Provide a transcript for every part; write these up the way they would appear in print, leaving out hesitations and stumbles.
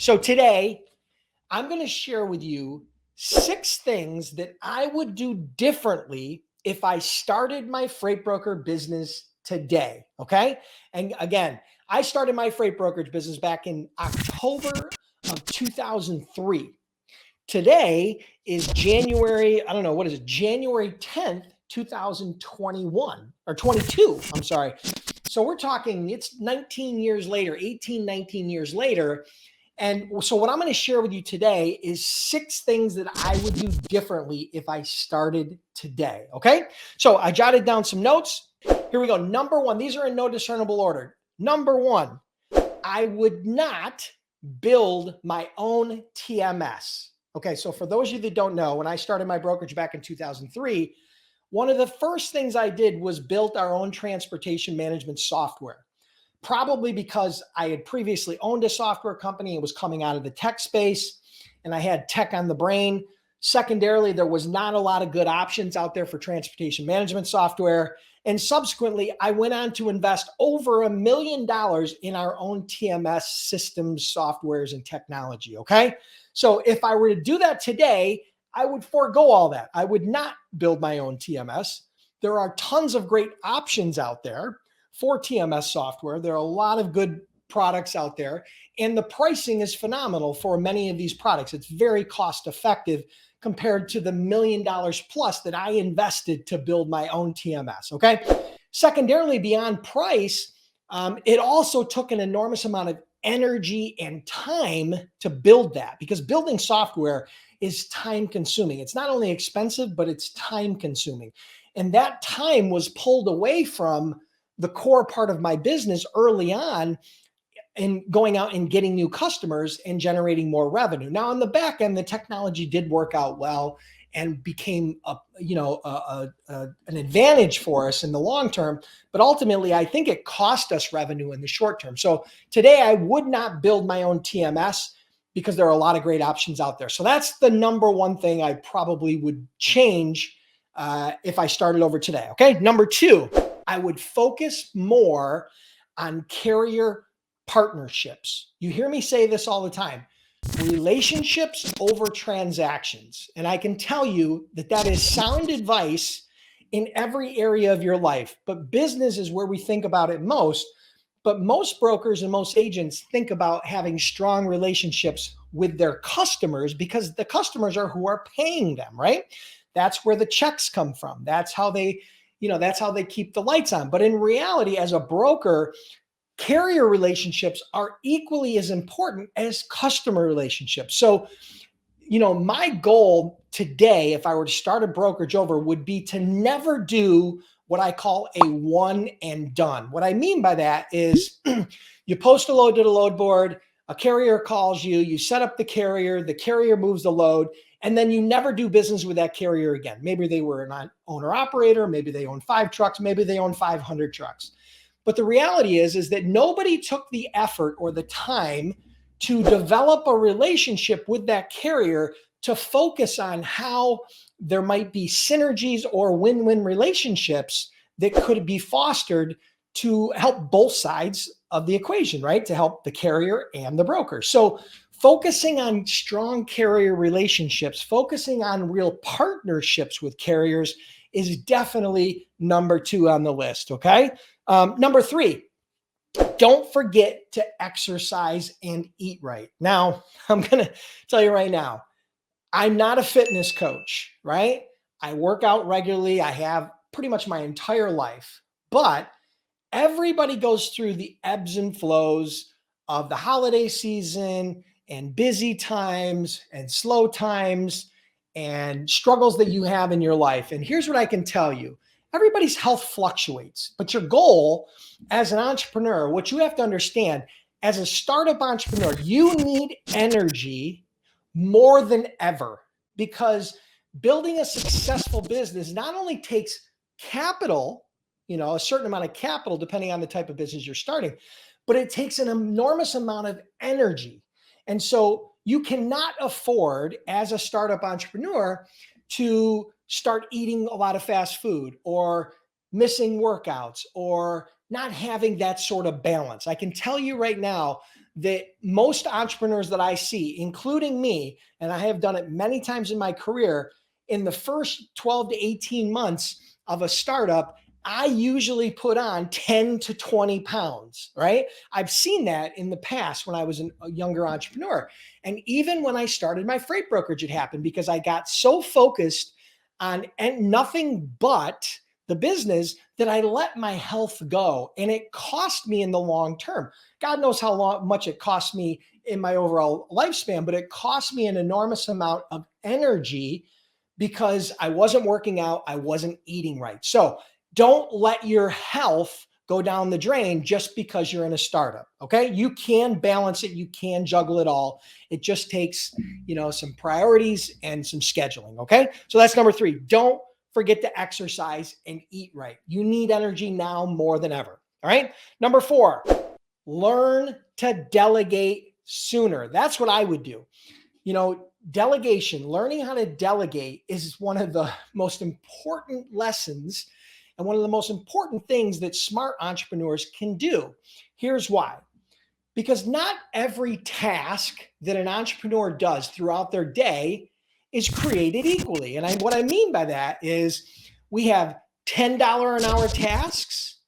So today, I'm going to share with you 6 things that I would do differently if I started my freight broker business today. Okay. And again, I started my freight brokerage business back in October of 2003. Today is January, I don't know, what is it? January 10th, 2021 or 22. I'm sorry. So we're talking, it's 19 years later, 18, 19 years later. And so what I'm going to share with you today is 6 things that I would do differently if I started today. Okay. So I jotted down some notes. Here we go. Number 1, these are in no discernible order. Number 1, I would not build my own TMS. Okay. So for those of you that don't know, when I started my brokerage back in 2003, one of the first things I did was built our own transportation management software. Probably because I had previously owned a software company and was coming out of the tech space and I had tech on the brain. Secondarily, there was not a lot of good options out there for transportation management software. And subsequently, I went on to invest over $1 million in our own TMS systems, softwares, and technology. Okay. So if I were to do that today, I would forego all that. I would not build my own TMS. There are tons of great options out there for TMS software. There are a lot of good products out there, and the pricing is phenomenal for many of these products. It's very cost effective compared to the $1 million plus that I invested to build my own TMS. Okay. Secondarily, beyond price, it also took an enormous amount of energy and time to build that, because building software is time consuming. It's not only expensive, but it's time consuming. And that time was pulled away from the core part of my business early on and going out and getting new customers and generating more revenue. Now on the back end, the technology did work out well and became an advantage for us in the long term. But ultimately, I think it cost us revenue in the short term. So today I would not build my own TMS because there are a lot of great options out there. So that's the number 1 thing I probably would change if I started over today. Okay. Number 2, I would focus more on carrier partnerships. You hear me say this all the time: relationships over transactions. And I can tell you that that is sound advice in every area of your life, but business is where we think about it most. But most brokers and most agents think about having strong relationships with their customers because the customers are who are paying them, right? That's where the checks come from. That's how they keep the lights on. But in reality, as a broker, carrier relationships are equally as important as customer relationships. So, my goal today, if I were to start a brokerage over, would be to never do what I call a one and done. What I mean by that is you post a load to the load board, a carrier calls you, you set up the carrier moves the load, and then you never do business with that carrier again. Maybe they were an owner operator, maybe they own 5 trucks, maybe they own 500 trucks. But the reality is that nobody took the effort or the time to develop a relationship with that carrier to focus on how there might be synergies or win-win relationships that could be fostered to help both sides of the equation, right? To help the carrier and the broker. So focusing on strong carrier relationships, focusing on real partnerships with carriers is definitely number 2 on the list. Okay. Number 3, don't forget to exercise and eat right. Now, I'm going to tell you right now, I'm not a fitness coach, right? I work out regularly. I have pretty much my entire life, but everybody goes through the ebbs and flows of the holiday season and busy times and slow times and struggles that you have in your life. And here's what I can tell you. Everybody's health fluctuates, but your goal as an entrepreneur, what you have to understand as a startup entrepreneur, you need energy more than ever, because building a successful business not only takes capital, a certain amount of capital, depending on the type of business you're starting, but it takes an enormous amount of energy. And so you cannot afford as a startup entrepreneur to start eating a lot of fast food or missing workouts or not having that sort of balance. I can tell you right now that most entrepreneurs that I see, including me, and I have done it many times in my career, in the first 12 to 18 months of a startup, I usually put on 10 to 20 pounds, right? I've seen that in the past when I was a younger entrepreneur. And even when I started my freight brokerage, it happened because I got so focused on and nothing but the business that I let my health go. And it cost me in the long term. God knows how much it cost me in my overall lifespan, but it cost me an enormous amount of energy because I wasn't working out, I wasn't eating right. So don't let your health go down the drain just because you're in a startup. Okay. You can balance it. You can juggle it all. It just takes, some priorities and some scheduling. Okay. So that's number 3. Don't forget to exercise and eat right. You need energy now more than ever. All right. Number 4, learn to delegate sooner. That's what I would do. Delegation, learning how to delegate is one of the most important lessons and one of the most important things that smart entrepreneurs can do. Here's why. Because not every task that an entrepreneur does throughout their day is created equally. And what I mean by that is we have $10 an hour tasks,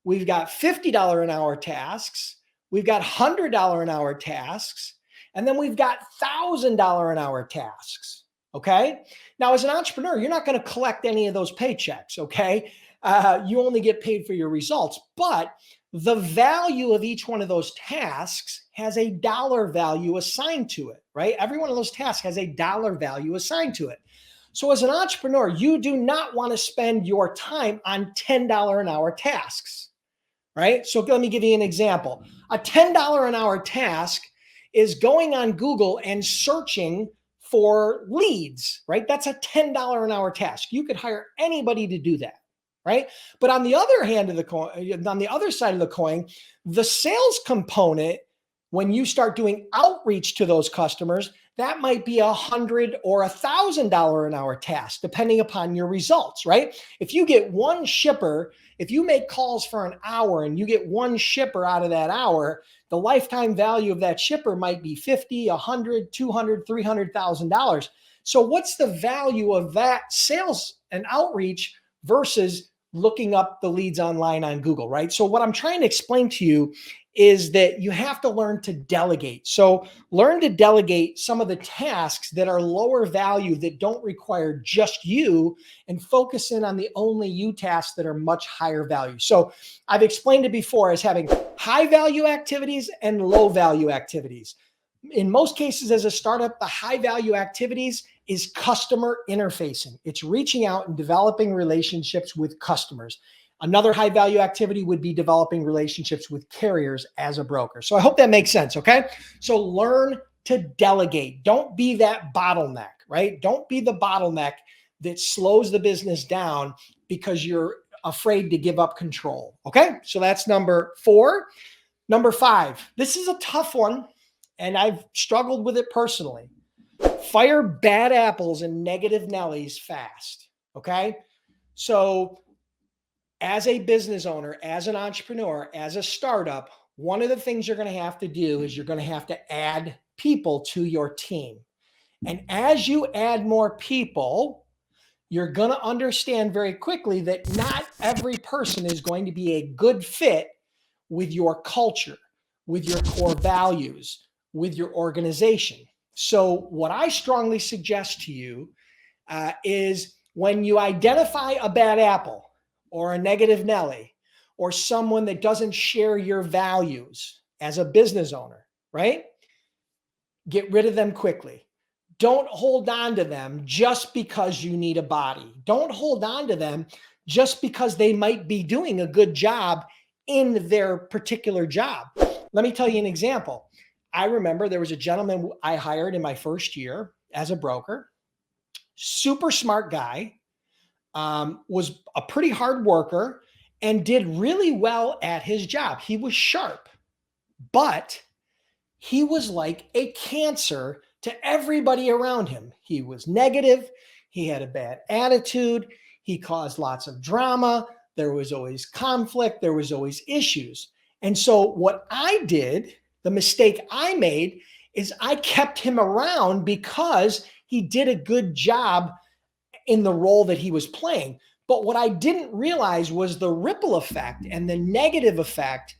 we've got $50 an hour tasks, we've got $100 an hour tasks, and then we've got $1,000 an hour tasks. Okay. Now, as an entrepreneur, you're not going to collect any of those paychecks. Okay. You only get paid for your results, but the value of each one of those tasks has a dollar value assigned to it, right? Every one of those tasks has a dollar value assigned to it. So as an entrepreneur, you do not want to spend your time on $10 an hour tasks, right? So let me give you an example. A $10 an hour task is going on Google and searching for leads, right? That's a $10 an hour task. You could hire anybody to do that, right? But on the other hand of the coin, on the other side of the coin, the sales component, when you start doing outreach to those customers, that might be $100 or $1,000 an hour task, depending upon your results, right? If you get one shipper, if you make calls for an hour and you get one shipper out of that hour, the lifetime value of that shipper might be $50, $100, $200, $300,000. So what's the value of that sales and outreach versus looking up the leads online on Google, right? So what I'm trying to explain to you is that you have to learn to delegate. So learn to delegate some of the tasks that are lower value, that don't require just you, and focus in on the only you tasks that are much higher value. So I've explained it before as having high value activities and low value activities. In most cases, as a startup, the high value activities is customer interfacing. It's reaching out and developing relationships with customers. Another high value activity would be developing relationships with carriers as a broker. So I hope that makes sense. Okay. So learn to delegate. Don't be that bottleneck, right? Don't be the bottleneck that slows the business down because you're afraid to give up control. Okay. So that's number 4. Number 5, this is a tough one, and I've struggled with it personally. Fire bad apples and negative nellies fast. Okay. So as a business owner, as an entrepreneur, as a startup, one of the things you're going to have to do is you're going to have to add people to your team. And as you add more people, you're going to understand very quickly that not every person is going to be a good fit with your culture, with your core values, with your organization. So what I strongly suggest to you is when you identify a bad apple, or a negative Nelly, or someone that doesn't share your values as a business owner, right? Get rid of them quickly. Don't hold on to them just because you need a body. Don't hold on to them just because they might be doing a good job in their particular job. Let me tell you an example. I remember there was a gentleman I hired in my first year as a broker, super smart guy, was a pretty hard worker and did really well at his job. He was sharp, but he was like a cancer to everybody around him. He was negative. He had a bad attitude. He caused lots of drama. There was always conflict. There was always issues. And so what I did The mistake I made is I kept him around because he did a good job in the role that he was playing. But what I didn't realize was the ripple effect and the negative effect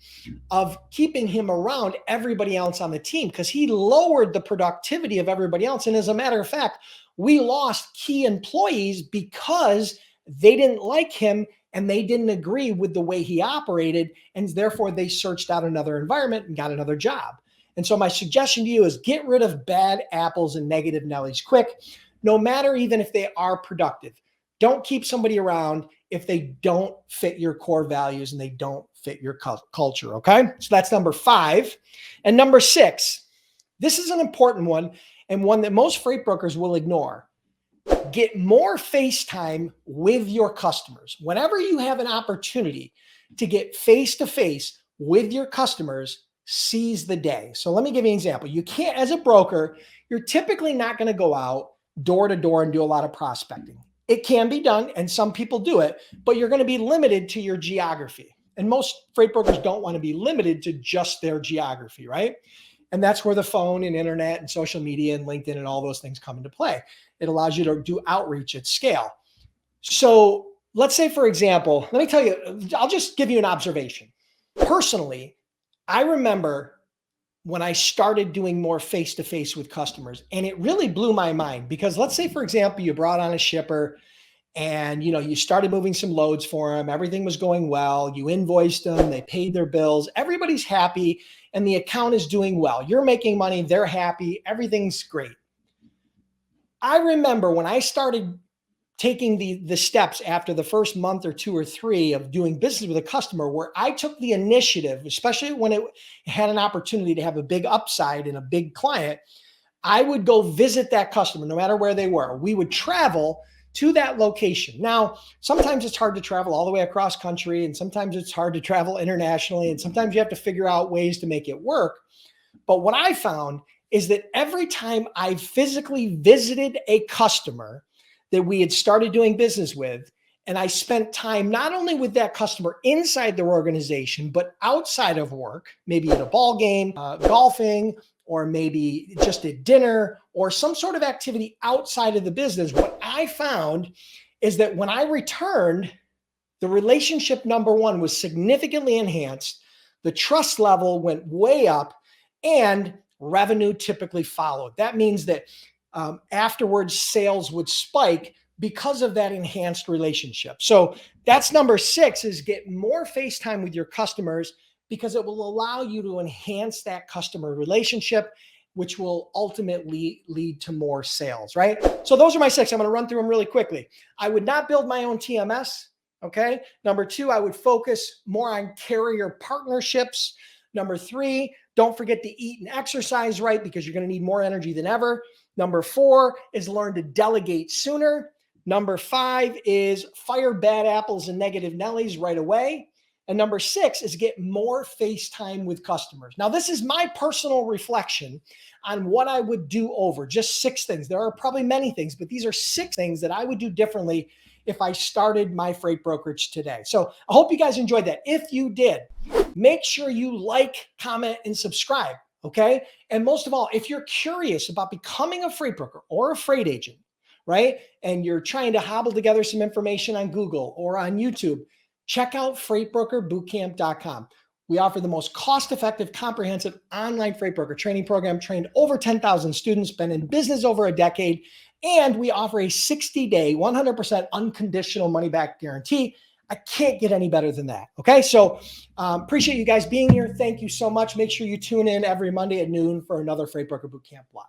of keeping him around everybody else on the team, because he lowered the productivity of everybody else. And as a matter of fact, we lost key employees because they didn't like him and they didn't agree with the way he operated. And therefore, they searched out another environment and got another job. And so my suggestion to you is get rid of bad apples and negative nellies quick, no matter even if they are productive. Don't keep somebody around if they don't fit your core values and they don't fit your culture, okay? So that's number 5. And number 6, this is an important one and one that most freight brokers will ignore. Get more face time with your customers. Whenever you have an opportunity to get face-to-face with your customers, seize the day. So let me give you an example. You can't, as a broker, you're typically not going to go out door to door and do a lot of prospecting. It can be done, and some people do it, but you're going to be limited to your geography. And most freight brokers don't want to be limited to just their geography, right? And that's where the phone and internet and social media and LinkedIn and all those things come into play. It allows you to do outreach at scale. So let's say, for example, let me tell you, I'll just give you an observation. Personally, I remember when I started doing more face-to-face with customers, and it really blew my mind because let's say, for example, you brought on a shipper and you started moving some loads for them. Everything was going well. You invoiced them. They paid their bills. Everybody's happy and the account is doing well. You're making money. They're happy. Everything's great. I remember when I started taking the steps after the first month or 2 or 3 of doing business with a customer where I took the initiative, especially when it had an opportunity to have a big upside in a big client, I would go visit that customer no matter where they were. We would travel to that location. Now, sometimes it's hard to travel all the way across country, and sometimes it's hard to travel internationally, and sometimes you have to figure out ways to make it work. But what I found is that every time I physically visited a customer that we had started doing business with, and I spent time not only with that customer inside their organization, but outside of work, maybe at a ball game, golfing, or maybe just at dinner, or some sort of activity outside of the business, what I found is that when I returned, the relationship, number one, was significantly enhanced, the trust level went way up, and revenue typically followed. That means that afterwards, sales would spike because of that enhanced relationship. So that's number 6, is get more face time with your customers because it will allow you to enhance that customer relationship, which will ultimately lead to more sales, right? So those are my 6. I'm going to run through them really quickly. I would not build my own TMS. Okay. Number 2, I would focus more on carrier partnerships. Number 3, don't forget to eat and exercise right because you're going to need more energy than ever. Number 4 is learn to delegate sooner. Number 5 is fire bad apples and negative nellies right away. And number 6 is get more face time with customers. Now, this is my personal reflection on what I would do over. Just 6 things. There are probably many things, but these are 6 things that I would do differently if I started my freight brokerage today. So I hope you guys enjoyed that. If you did, make sure you like, comment, and subscribe. Okay. And most of all, if you're curious about becoming a freight broker or a freight agent, right, and you're trying to hobble together some information on Google or on YouTube, check out freightbrokerbootcamp.com. We offer the most cost-effective, comprehensive online freight broker training program, trained over 10,000 students, been in business over a decade, and we offer a 60-day, 100% unconditional money-back guarantee. I can't get any better than that. Okay, so appreciate you guys being here. Thank you so much. Make sure you tune in every Monday at noon for another Freight Broker Bootcamp Live.